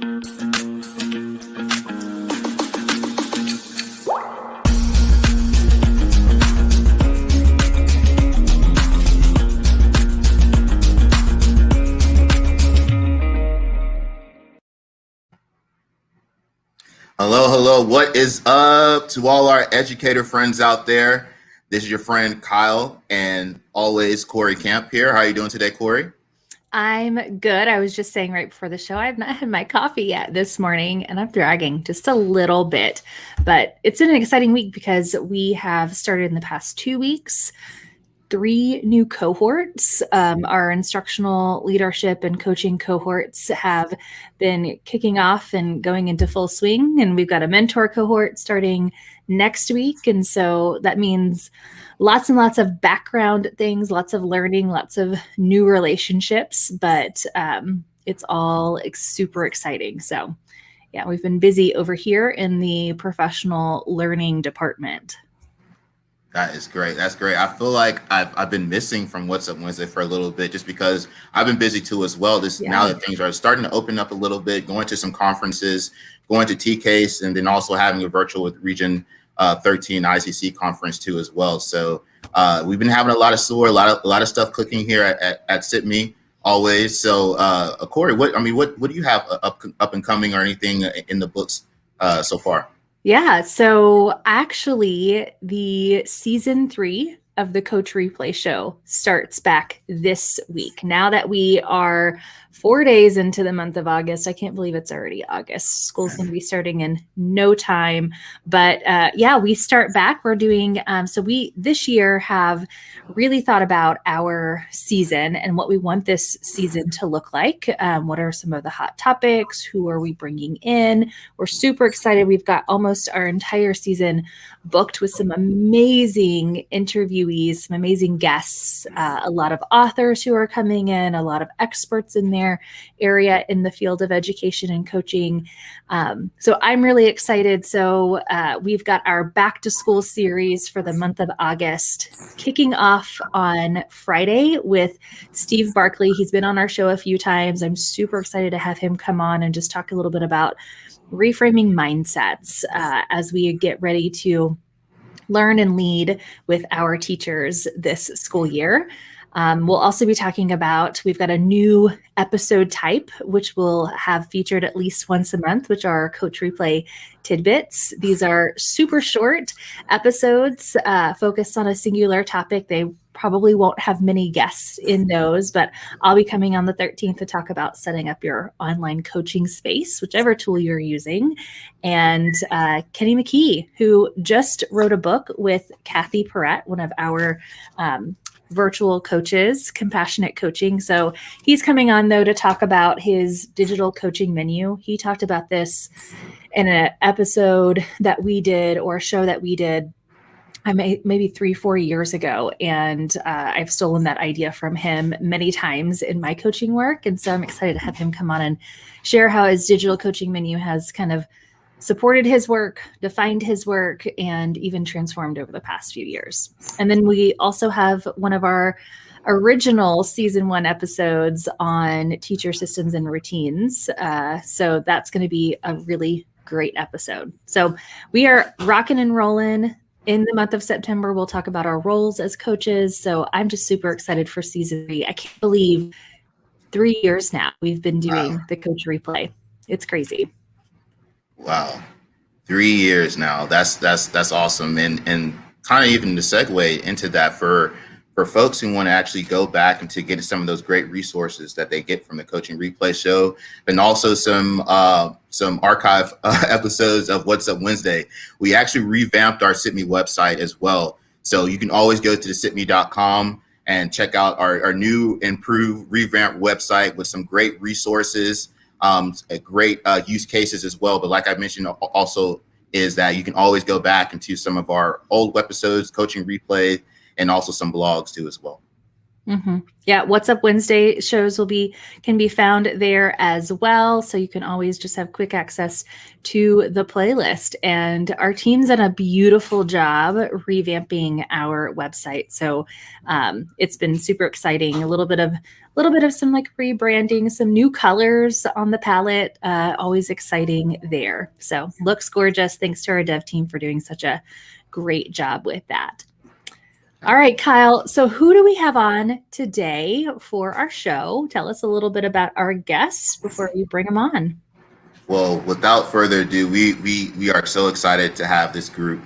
Hello, hello. What is up to all our educator friends out there? This is your friend Kyle and always Corey Camp here. How are you doing today, Corey? I'm good. I was just saying right before the show, I have not had my coffee yet this morning, and I'm dragging just a little bit. But it's been an exciting week because we have started in the past 2 weeks 3 new cohorts. Our instructional leadership and coaching cohorts have been kicking off and going into full swing. And we've got a mentor cohort starting next week. And so that means lots and lots of background things, lots of learning, lots of new relationships, but it's all super exciting. So yeah, we've been busy over here in the professional learning department. That is great. That's great. I feel like I've been missing from What's Up Wednesday for a little bit, just because I've been busy too as well. Now that things are starting to open up a little bit, going to some conferences, going to TCASE, and then also having a virtual with Region 13 ICC conference too as well. So we've been having a lot of stuff cooking here at Sibme always. So Corey, what do you have up and coming or anything in the books so far? Yeah, so actually the season 3 of the Coach Replay Show starts back this week. Now that we are 4 days into the month of August, I can't believe it's already August. School's going to be starting in no time. But yeah, we start back. We're doing, so we this year have really thought about our season and what we want this season to look like. What are some of the hot topics? Who are we bringing in? We're super excited. We've got almost our entire season booked with some amazing interviewees, some amazing guests, a lot of authors who are coming in, a lot of experts in their area in the field of education and coaching. So I'm really excited. So we've got our back to school series for the month of August kicking off on Friday with Steve Barkley. He's been on our show a few times. I'm super excited to have him come on and just talk a little bit about reframing mindsets as we get ready to learn and lead with our teachers this school year. We'll also be talking about, we've got a new episode type, which we'll have featured at least once a month, which are Coach Replay tidbits. These are super short episodes focused on a singular topic. They probably won't have many guests in those, but I'll be coming on the 13th to talk about setting up your online coaching space, whichever tool you're using. And Kenny McKee, who just wrote a book with Kathy Perrett, one of our virtual coaches, Compassionate Coaching. So he's coming on though to talk about his digital coaching menu. He talked about this in an episode that we did, or a show that we did maybe 3-4 years ago. And I've stolen that idea from him many times in my coaching work. And so I'm excited to have him come on and share how his digital coaching menu has kind of supported his work, defined his work, and even transformed over the past few years. And then we also have one of our original season 1 episodes on teacher systems and routines. So that's going to be a really great episode. So we are rocking and rolling. In the month of September, we'll talk about our roles as coaches. So I'm just super excited for season 3. I can't believe 3 years now we've been doing the Coach Replay. It's crazy. Wow, 3 years now. That's awesome. And kind of even to segue into that for folks who want to actually go back and to get some of those great resources that they get from the Coaching Replay Show, and also some archive episodes of What's Up Wednesday. We actually revamped our Sibme website as well. So you can always go to the sibme.com and check out our new, improved, revamped website with some great resources, great use cases as well. But like I mentioned also is that you can always go back into some of our old episodes, Coaching Replay, and also some blogs too as well. Mm-hmm. Yeah, What's Up Wednesday shows can be found there as well. So you can always just have quick access to the playlist. And our team's done a beautiful job revamping our website. So it's been super exciting. A little bit of little bit of some like rebranding, some new colors on the palette. Always exciting there. So looks gorgeous. Thanks to our dev team for doing such a great job with that. All right, Kyle. So who do we have on today for our show? Tell us a little bit about our guests before we bring them on. Well, without further ado, we are so excited to have this group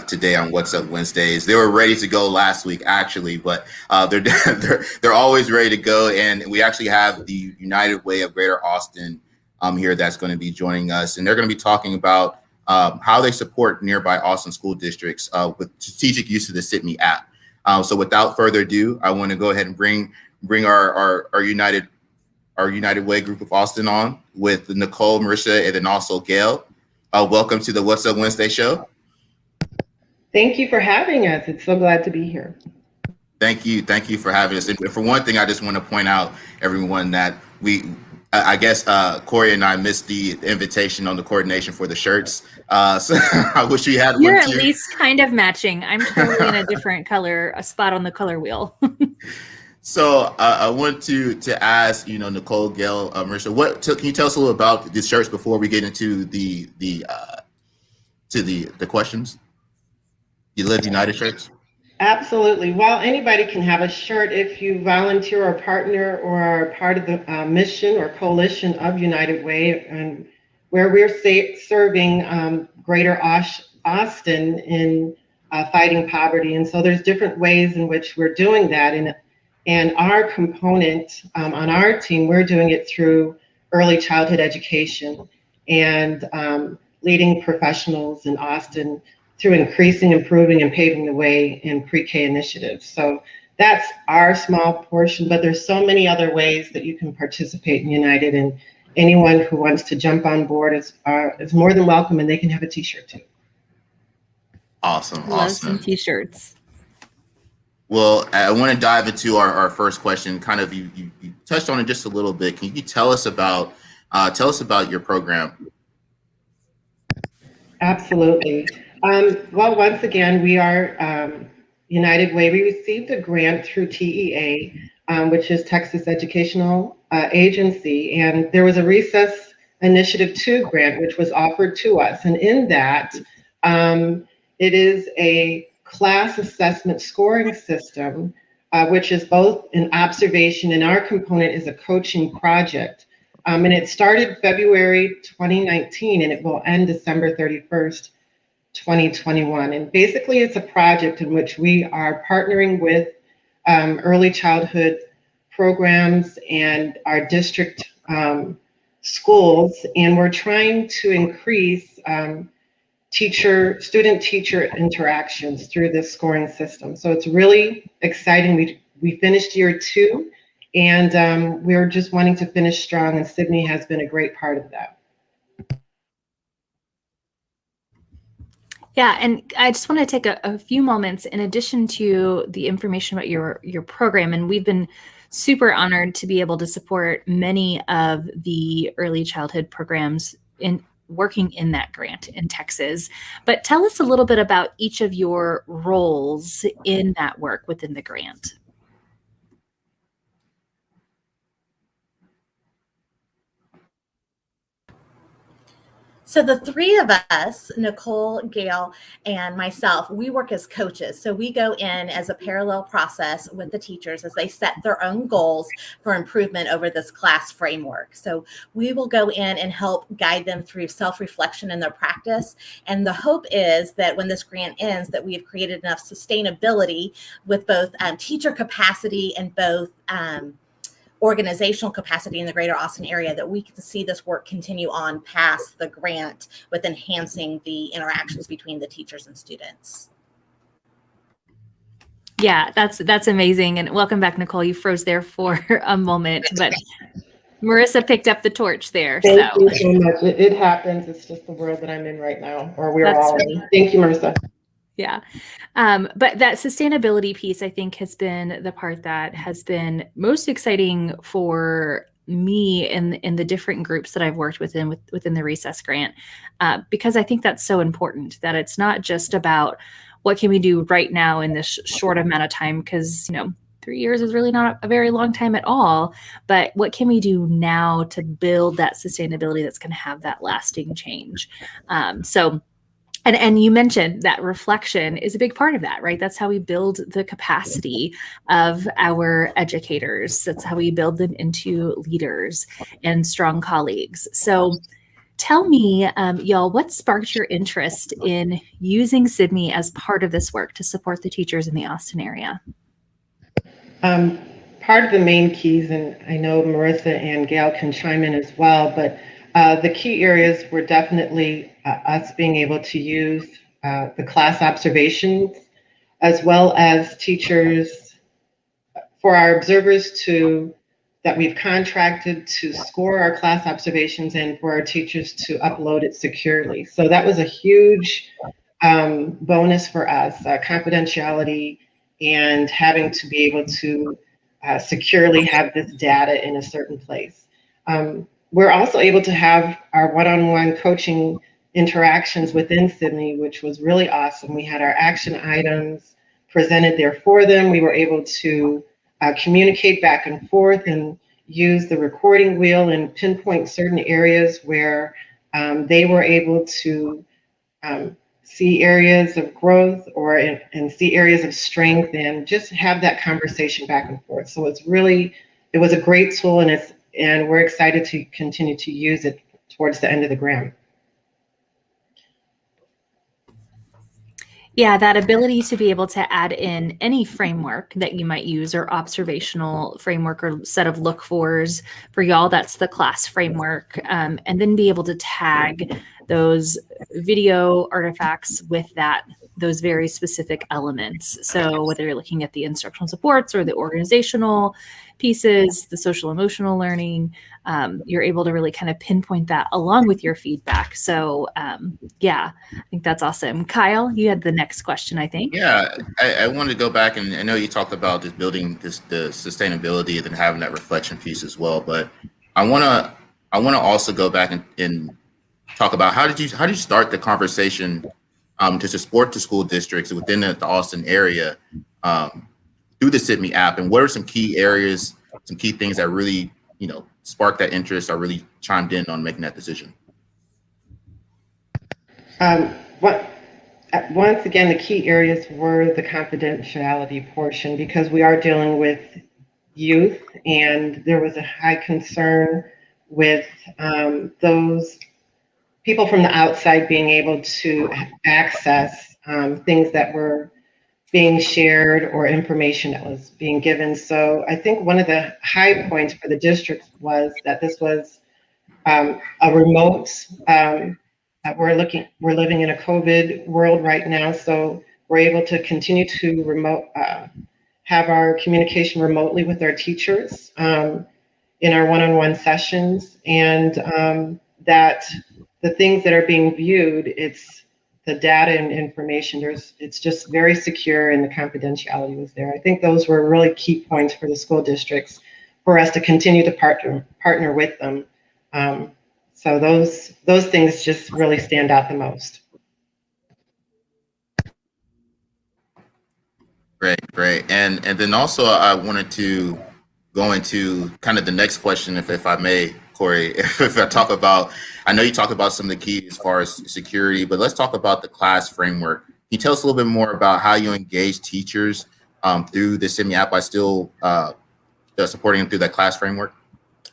today on What's Up Wednesdays. They were ready to go last week, actually, but they're always ready to go. And we actually have the United Way of Greater Austin here that's going to be joining us, and they're going to be talking about how they support nearby Austin school districts with strategic use of the Sibme app. So without further ado, I want to go ahead and bring our United Way group of Austin on with Nicole, Marisha, and then also Gail. Welcome to the What's Up Wednesday show. Thank you for having us. It's so glad to be here. Thank you for having us. And for one thing, I just want to point out everyone that I guess Corey and I missed the invitation on the coordination for the shirts. So I wish we had. You're at least kind of matching. I'm totally in a different color, a spot on the color wheel. So I want to ask, Nicole, Gail, Marisha, can you tell us a little about the shirts before we get into the questions? You Live United shirts? Absolutely. Well, anybody can have a shirt if you volunteer or partner or are part of the mission or coalition of United Way, and where we're serving Greater Austin in fighting poverty. And so there's different ways in which we're doing that. And our component on our team, we're doing it through early childhood education and leading professionals in Austin through increasing, improving, and paving the way in pre-K initiatives. So that's our small portion, but there's so many other ways that you can participate in United, and anyone who wants to jump on board is more than welcome, and they can have a t-shirt too. Awesome. Love some t-shirts. Well, I want to dive into our first question. Kind of you touched on it just a little bit. Can you tell us about your program? Absolutely. Well, once again, we are United Way. We received a grant through TEA, which is Texas Educational Agency, and there was a Recess Initiative 2 grant, which was offered to us. And in that, it is a class assessment scoring system, which is both an observation, and our component is a coaching project. And it started February 2019, and it will end December 31st, 2021. And basically, it's a project in which we are partnering with early childhood programs and our district schools, and we're trying to increase student-teacher interactions through this scoring system. So it's really exciting. We finished year 2, and we're just wanting to finish strong, and Sibme has been a great part of that. Yeah, and I just want to take a few moments in addition to the information about your program, and we've been super honored to be able to support many of the early childhood programs in working in that grant in Texas. But tell us a little bit about each of your roles in that work within the grant. So the three of us, Nicole, Gail, and myself, we work as coaches. So we go in as a parallel process with the teachers as they set their own goals for improvement over this class framework. So we will go in and help guide them through self-reflection in their practice. And the hope is that when this grant ends, that we have created enough sustainability with both teacher capacity and both organizational capacity in the greater Austin area that we can see this work continue on past the grant with enhancing the interactions between the teachers and students. Yeah, that's amazing. And welcome back, Nicole. You froze there for a moment, but Marissa picked up the torch there. Thank you so much. It happens. It's just the world that I'm in right now, or we're all in. Thank you, Marissa. Yeah. But that sustainability piece, I think, has been the part that has been most exciting for me in the different groups that I've worked within the Recess Grant, because I think that's so important, that it's not just about what can we do right now in this short amount of time, because, 3 years is really not a very long time at all. But what can we do now to build that sustainability that's going to have that lasting change? And you mentioned that reflection is a big part of that, right? That's how we build the capacity of our educators. That's how we build them into leaders and strong colleagues. So tell me, y'all, what sparked your interest in using Sibme as part of this work to support the teachers in the Austin area? Part of the main keys, and I know Marissa and Gail can chime in as well, but the key areas were definitely us being able to use the class observations, as well as teachers, for our observers that we've contracted to score our class observations and for our teachers to upload it securely. So that was a huge bonus for us, confidentiality and having to be able to securely have this data in a certain place. We're also able to have our one-on-one coaching interactions within Sibme, which was really awesome. We had our action items presented there for them. We were able to communicate back and forth and use the recording wheel and pinpoint certain areas where they were able to see areas of growth and see areas of strength and just have that conversation back and forth. So it was a great tool, and we're excited to continue to use it towards the end of the grant. Yeah, that ability to be able to add in any framework that you might use or observational framework or set of look-fors for y'all, that's the class framework, and then be able to tag those video artifacts with those very specific elements. So whether you're looking at the instructional supports or the organizational pieces, the social emotional learning, you're able to really kind of pinpoint that along with your feedback. So yeah, I think that's awesome. Kyle, you had the next question, I think. Yeah, I wanted to go back, and I know you talked about just building the sustainability and then having that reflection piece as well. But I want to also go back and talk about how did you start the conversation to support the school districts within the Austin area through the Sibme app, and what are some key areas, some key things that really sparked that interest or really chimed in on making that decision? Once again, the key areas were the confidentiality portion, because we are dealing with youth, and there was a high concern with those people from the outside being able to access things that were being shared or information that was being given. So I think one of the high points for the district was that this was a remote, we're living in a COVID world right now, so we're able to continue to have our communication remotely with our teachers in our one-on-one sessions, and that the things that are being viewed, it's the data and information, it's just very secure, and the confidentiality was there. I think those were really key points for the school districts for us to continue to partner with them. So those things just really stand out the most. Great. And then also I wanted to go into kind of the next question, if I may, Corey. If I know you talked about some of the keys as far as security, but let's talk about the class framework. Can you tell us a little bit more about how you engage teachers through the Sibme app by still supporting them through that class framework?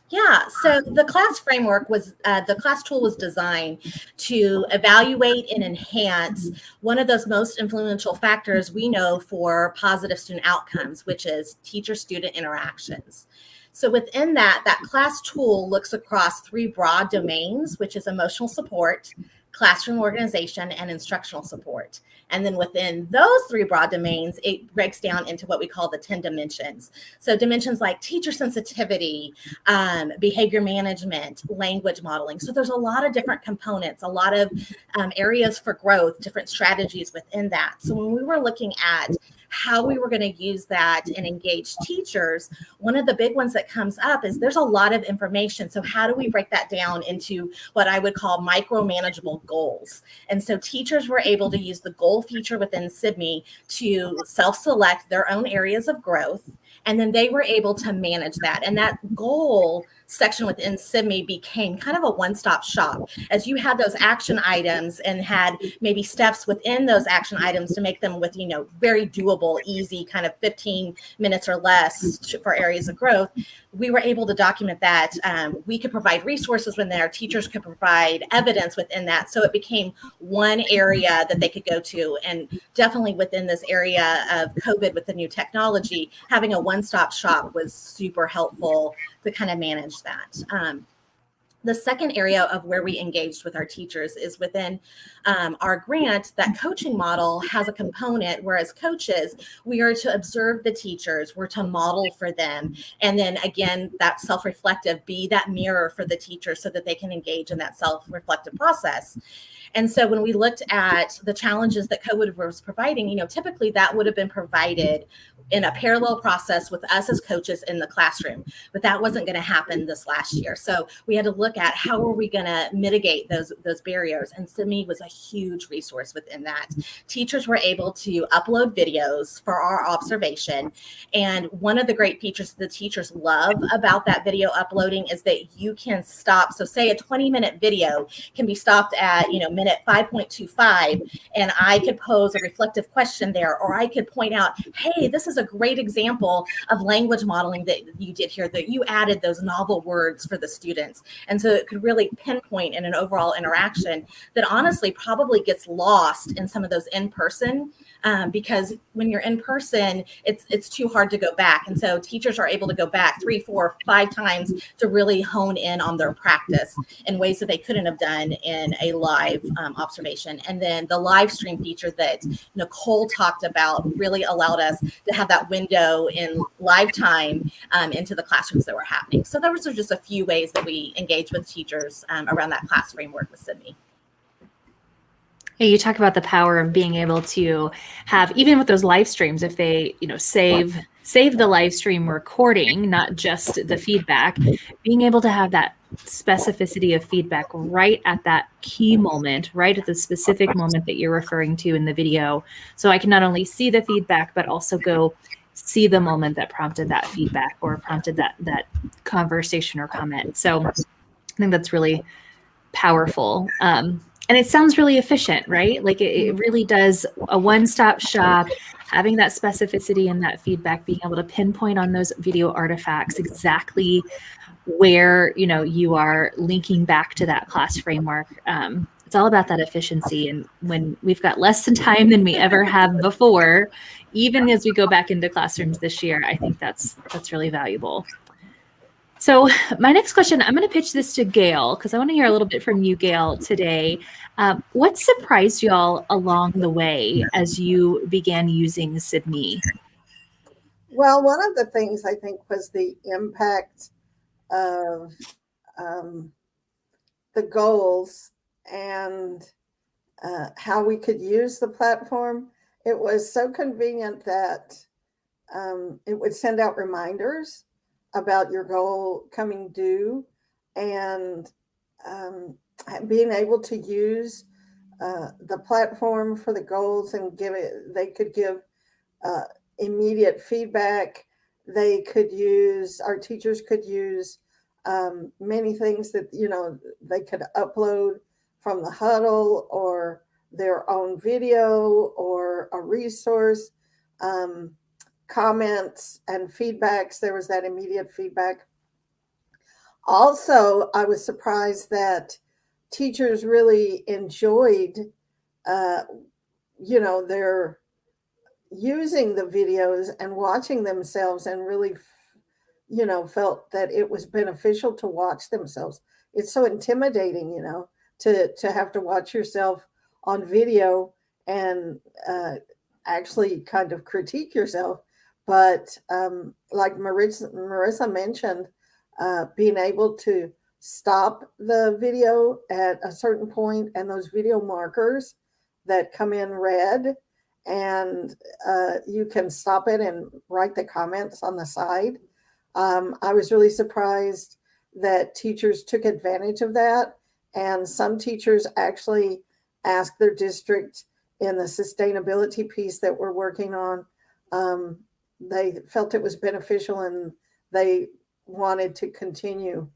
Yeah, so the class framework the class tool was designed to evaluate and enhance one of those most influential factors we know for positive student outcomes, which is teacher-student interactions. So within that class tool looks across 3 broad domains, which is emotional support, classroom organization, and instructional support. And then within those 3 broad domains, it breaks down into what we call the 10 dimensions. So dimensions like teacher sensitivity, behavior management, language modeling. So there's a lot of different components, a lot of areas for growth, different strategies within that. So when we were looking at how we were going to use that and engage teachers, one of the big ones that comes up is there's a lot of information. So how do we break that down into what I would call micro-manageable goals? And so teachers were able to use the goal feature within Sibme to self-select their own areas of growth And then they were able to manage that. And that goal section within Sibme became kind of a one-stop shop, as you had those action items and had maybe steps within those action items to make them with, very doable, easy, kind of 15 minutes or less for areas of growth. We were able to document that. We could provide resources when their teachers could provide evidence within that. So it became one area that they could go to. And definitely within this area of COVID with the new technology, having a one-stop shop was super helpful to kind of manage that. The second area of where we engaged with our teachers is within our grant. That coaching model has a component where, as coaches, we are to observe the teachers, we're to model for them. And then again, that self-reflective, be that mirror for the teacher so that they can engage in that self-reflective process. And so when we looked at the challenges that COVID was providing, typically that would have been provided in a parallel process with us as coaches in the classroom, but that wasn't going to happen this last year. So we had to look at how are we going to mitigate those barriers. And Sibme was a huge resource within that. Teachers were able to upload videos for our observation. And one of the great features the teachers love about that video uploading is that you can stop. So say a 20-minute video can be stopped at, minute 5.25, and I could pose a reflective question there, or I could point out, hey, this is a great example of language modeling that you did here, that you added those novel words for the students. And so it could really pinpoint in an overall interaction that honestly probably gets lost in some of those in-person, because when you're in person, it's too hard to go back. And so teachers are able to go back 3, 4, 5 times to really hone in on their practice in ways that they couldn't have done in a live observation. And then the live stream feature that Nicole talked about really allowed us to have that window in live time into the classrooms that were happening. So those are just a few ways that we engage with teachers around that class framework with Sibme. You talk about the power of being able to have, even with those live streams, if they, save the live stream recording, not just the feedback, being able to have that specificity of feedback right at that key moment, right at the specific moment that you're referring to in the video. So I can not only see the feedback, but also go see the moment that prompted that feedback or prompted that conversation or comment. So I think that's really powerful. And it sounds really efficient, right? Like it really does a one-stop shop, having that specificity and that feedback, being able to pinpoint on those video artifacts exactly where, you are linking back to that class framework. It's all about that efficiency. And when we've got less time than we ever have before, even as we go back into classrooms this year, I think that's really valuable. So my next question, I'm going to pitch this to Gail, because I want to hear a little bit from you, Gail, today. What surprised y'all along the way as you began using Sibme? Well, one of the things I think was the impact of the goals and how we could use the platform. It was so convenient that it would send out reminders about your goal coming due, and being able to use the platform for the goals and they could give immediate feedback. Our teachers could use many things that, they could upload from the huddle or their own video or a resource, comments and feedbacks. There was that immediate feedback. Also, I was surprised that teachers really enjoyed, they're using the videos and watching themselves, and really, felt that it was beneficial to watch themselves. It's so intimidating, to have to watch yourself on video and actually kind of critique yourself. But like Marissa mentioned, being able to stop the video at a certain point, and those video markers that come in red, and you can stop it and write the comments on the side. I was really surprised that teachers took advantage of that. And some teachers actually asked their district in the sustainability piece that we're working on, they felt it was beneficial and they wanted to continue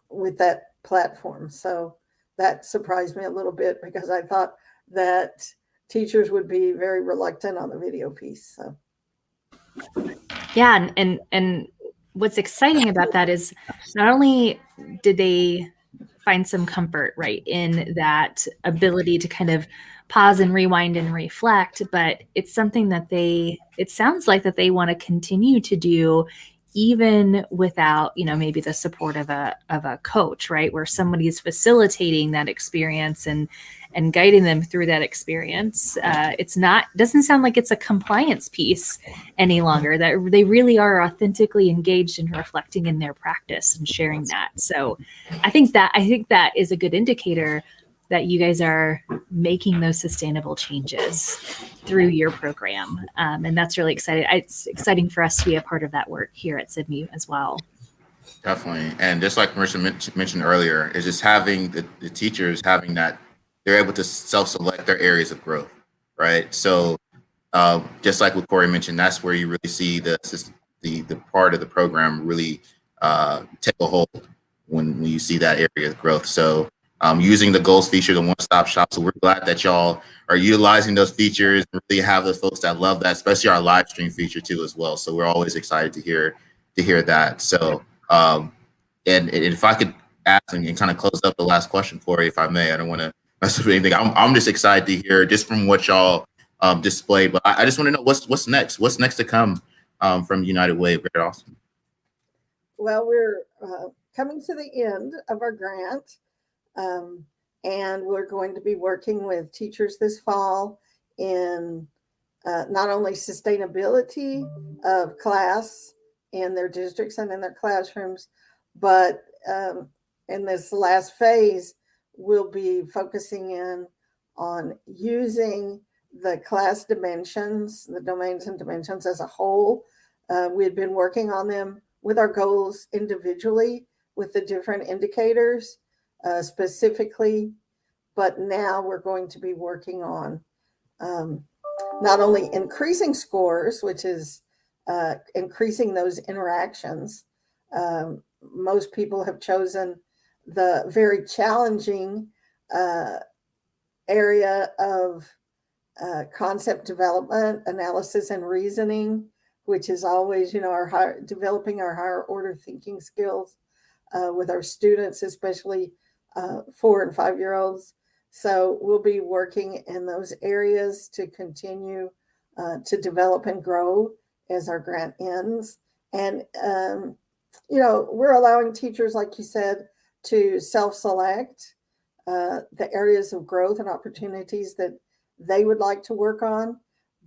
with that platform. So that surprised me a little bit because I thought that teachers would be very reluctant on the video piece. So. Yeah, and what's exciting about that is not only did they find some comfort, right, in that ability to kind of pause and rewind and reflect, but it's something that it sounds like that they want to continue to do even without, maybe the support of a coach, right, where somebody's facilitating that experience and guiding them through that experience. Doesn't sound like it's a compliance piece any longer, that they really are authentically engaged in reflecting in their practice and sharing that. So I think that is a good indicator that you guys are making those sustainable changes through your program. And that's really exciting. It's exciting for us to be a part of that work here at Sibme as well. Definitely. And just like Marissa mentioned earlier, is just having the teachers having that, they're able to self-select their areas of growth, right? So just like what Corey mentioned, that's where you really see the part of the program really take a hold when you see that area of growth. So using the goals feature, the one-stop shop. So we're glad that y'all are utilizing those features and really have those folks that love that, especially our live stream feature too as well. So we're always excited to hear that. So and if I could ask and kind of close up the last question, Corey, if I may, I don't want to mess with anything. I'm just excited to hear just from what y'all displayed, but I just want to know what's next. What's next to come from United Way? Very awesome. Well, we're coming to the end of our grant. And we're going to be working with teachers this fall in not only sustainability of class in their districts and in their classrooms, but in this last phase, we'll be focusing in on using the class dimensions, the domains and dimensions as a whole. We had been working on them with our goals individually with the different indicators. Specifically, but now we're going to be working on not only increasing scores, which is increasing those interactions. Most people have chosen the very challenging area of concept development, analysis, and reasoning, which is always, developing our higher order thinking skills with our students, especially 4 and 5-year-olds. So we'll be working in those areas to continue to develop and grow as our grant ends. And, we're allowing teachers, like you said, to self-select the areas of growth and opportunities that they would like to work on.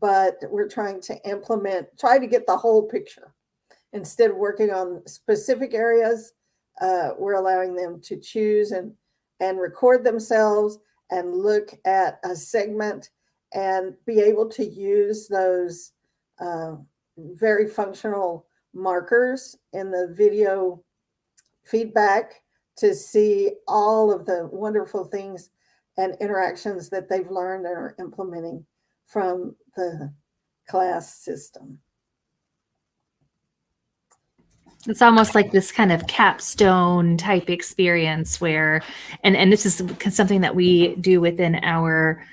But we're trying to try to get the whole picture. Instead of working on specific areas, we're allowing them to choose and record themselves and look at a segment and be able to use those very functional markers in the video feedback to see all of the wonderful things and interactions that they've learned and are implementing from the class system. It's almost like this kind of capstone type experience where, and this is something that we do within our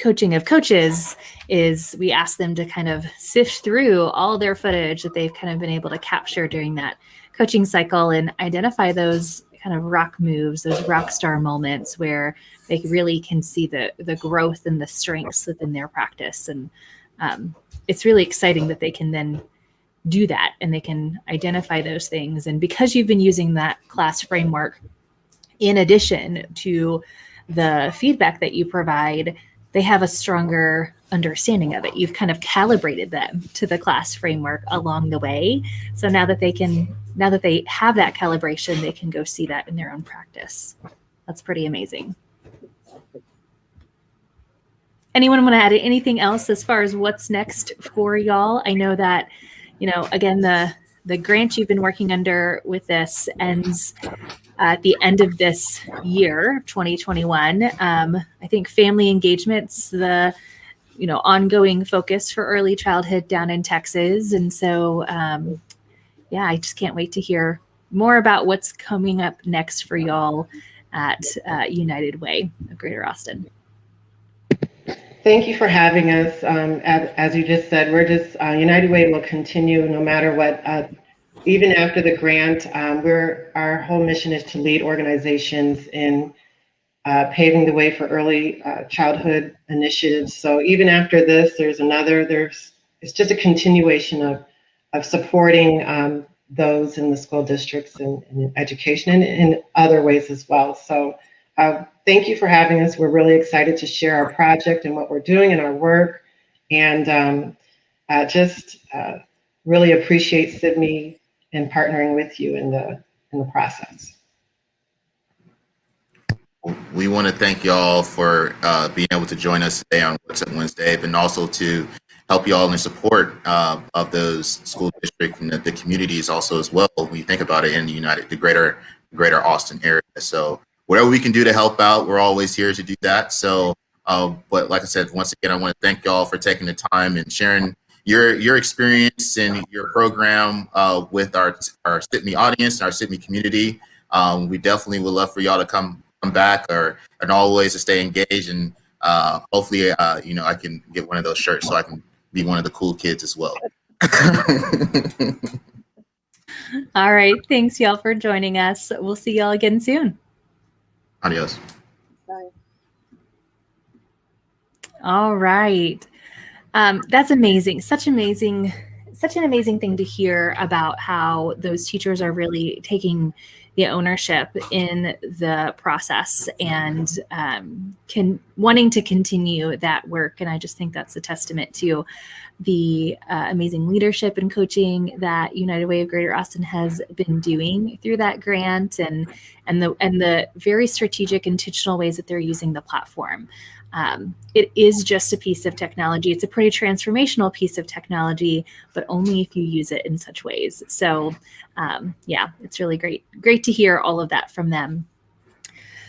coaching of coaches, is we ask them to kind of sift through all their footage that they've kind of been able to capture during that coaching cycle and identify those kind of rock moves, those rock star moments where they really can see the growth and the strengths within their practice. And it's really exciting that they can then do that and they can identify those things. And because you've been using that class framework, in addition to the feedback that you provide, they have a stronger understanding of it. You've kind of calibrated them to the class framework along the way. So now that they have that calibration, they can go see that in their own practice. That's pretty amazing. Anyone want to add anything else as far as what's next for y'all? I know that, again, the grant you've been working under with this ends at the end of this year, 2021. I think family engagement's the ongoing focus for early childhood down in Texas. And so, yeah, I just can't wait to hear more about what's coming up next for y'all at United Way of Greater Austin. Thank you for having us. As you just said, we're just United Way will continue no matter what. Even after the grant, our whole mission is to lead organizations in paving the way for early childhood initiatives. So even after this, it's just a continuation of supporting those in the school districts and in education and in other ways as well. So thank you for having us. We're really excited to share our project and what we're doing and our work, and just really appreciate Sibme and partnering with you in the process. We want to thank y'all for being able to join us today on What's Up Wednesday, and also to help y'all in support of those school districts and the communities also as well. When you think about it in the greater Austin area. So whatever we can do to help out, we're always here to do that. So, but like I said, once again, I want to thank y'all for taking the time and sharing your experience and your program with our Sibme audience and our Sibme community. We definitely would love for y'all to come back and always to stay engaged, and hopefully I can get one of those shirts so I can be one of the cool kids as well. All right, thanks y'all for joining us. We'll see y'all again soon. Adios. Bye. All right. That's amazing. Such an amazing thing to hear about how those teachers are really taking the ownership in the process and wanting to continue that work. And I just think that's a testament to the amazing leadership and coaching that United Way of Greater Austin has been doing through that grant, and the very strategic, intentional ways that they're using the platform. It is just a piece of technology. It's a pretty transformational piece of technology, but only if you use it in such ways. So yeah, it's really great to hear all of that from them.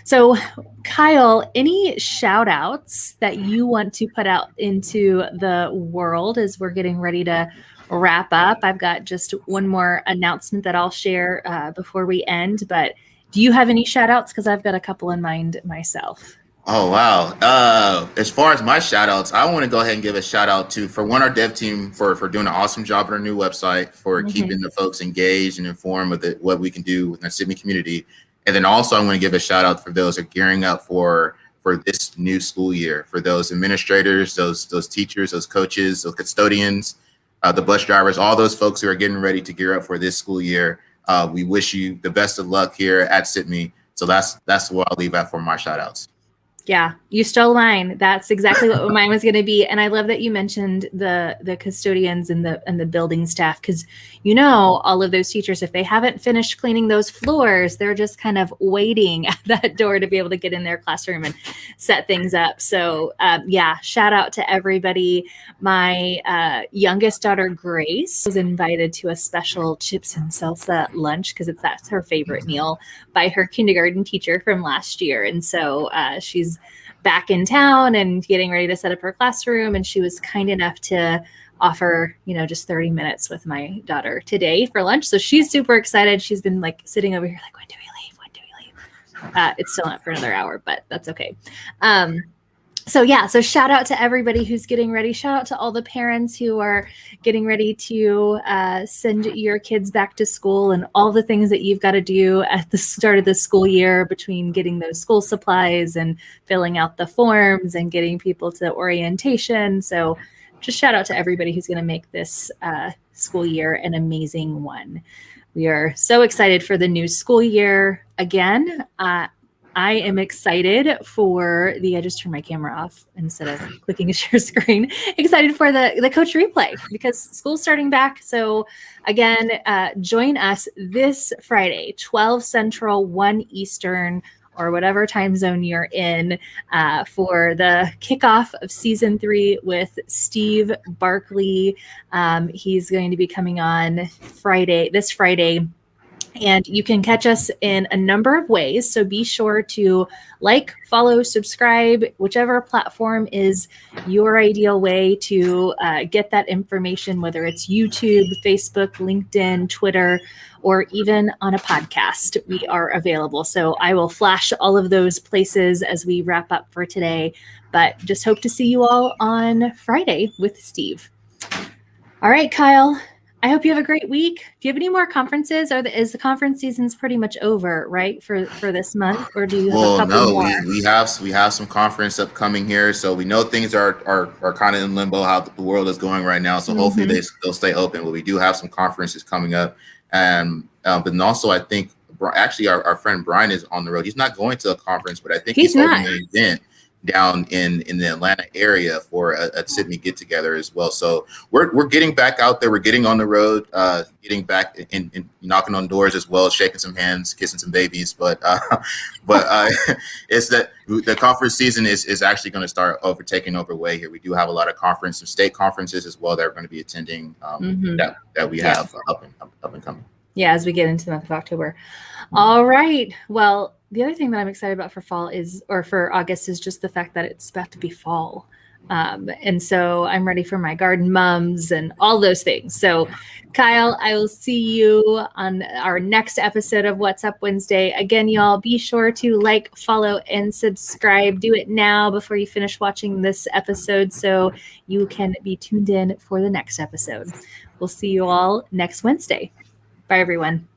So Kyle, any shout outs that you want to put out into the world as we're getting ready to wrap up? I've got just one more announcement that I'll share before we end, but do you have any shout outs? Because I've got a couple in mind myself. Oh, wow. As far as my shout outs, I want to go ahead and give a shout out to, for one, our dev team for doing an awesome job on our new website, for keeping the folks engaged and informed with what we can do with our Sibme community. And then also I want to give a shout out for those who are gearing up for this new school year, for those administrators, those teachers, those coaches, those custodians, the bus drivers, all those folks who are getting ready to gear up for this school year. We wish you the best of luck here at Sibme. So that's what I'll leave at for my shout outs. Yeah, you stole mine. That's exactly what mine was going to be. And I love that you mentioned the custodians and the building staff, because all of those teachers, if they haven't finished cleaning those floors, they're just kind of waiting at that door to be able to get in their classroom and set things up. So yeah, shout out to everybody. My youngest daughter, Grace, was invited to a special chips and salsa lunch because that's her favorite meal by her kindergarten teacher from last year. And so she's back in town and getting ready to set up her classroom. And she was kind enough to offer, just 30 minutes with my daughter today for lunch. So she's super excited. She's been like sitting over here like, when do we leave? When do we leave? It's still not for another hour, but that's okay. So yeah, so shout out to everybody who's getting ready. Shout out to all the parents who are getting ready to send your kids back to school, and all the things that you've got to do at the start of the school year, between getting those school supplies and filling out the forms and getting people to orientation. So just shout out to everybody who's going to make this school year an amazing one. We are so excited for the new school year again. I am excited for I just turned my camera off instead of clicking a share screen. Excited for the coach replay because school's starting back. So again, join us this Friday, 12 Central, 1 Eastern, or whatever time zone you're in, for the kickoff of season 3 with Steve Barkley. He's going to be coming on this Friday, And you can catch us in a number of ways. So be sure to like, follow, subscribe, whichever platform is your ideal way to get that information, whether it's YouTube, Facebook, LinkedIn, Twitter, or even on a podcast. We are available. So I will flash all of those places as we wrap up for today. But just hope to see you all on Friday with Steve. All right, Kyle. I hope you have a great week. Do you have any more conferences, or is the conference season's pretty much over, right, for this month, or do you have a couple No, more? we have some conference upcoming here, so we know things are kind of in limbo how the world is going right now. So hopefully they'll stay open. But we do have some conferences coming up, and but also I think actually our friend Brian is on the road. He's not going to a conference, but I think he's holding an event down in the Atlanta area for a Sibme get together as well. So we're getting back out there. We're getting on the road, getting back and knocking on doors as well, shaking some hands, kissing some babies. But it's that the conference season is actually going to start taking over way here. We do have a lot of some state conferences as well that are going to be attending that we have up and coming. Yeah, as we get into the month of October. All right. Well, the other thing that I'm excited about for for August is just the fact that it's about to be fall. And so I'm ready for my garden mums and all those things. So Kyle, I will see you on our next episode of What's Up Wednesday. Again, y'all, be sure to like, follow, and subscribe. Do it now before you finish watching this episode so you can be tuned in for the next episode. We'll see you all next Wednesday. Bye, everyone.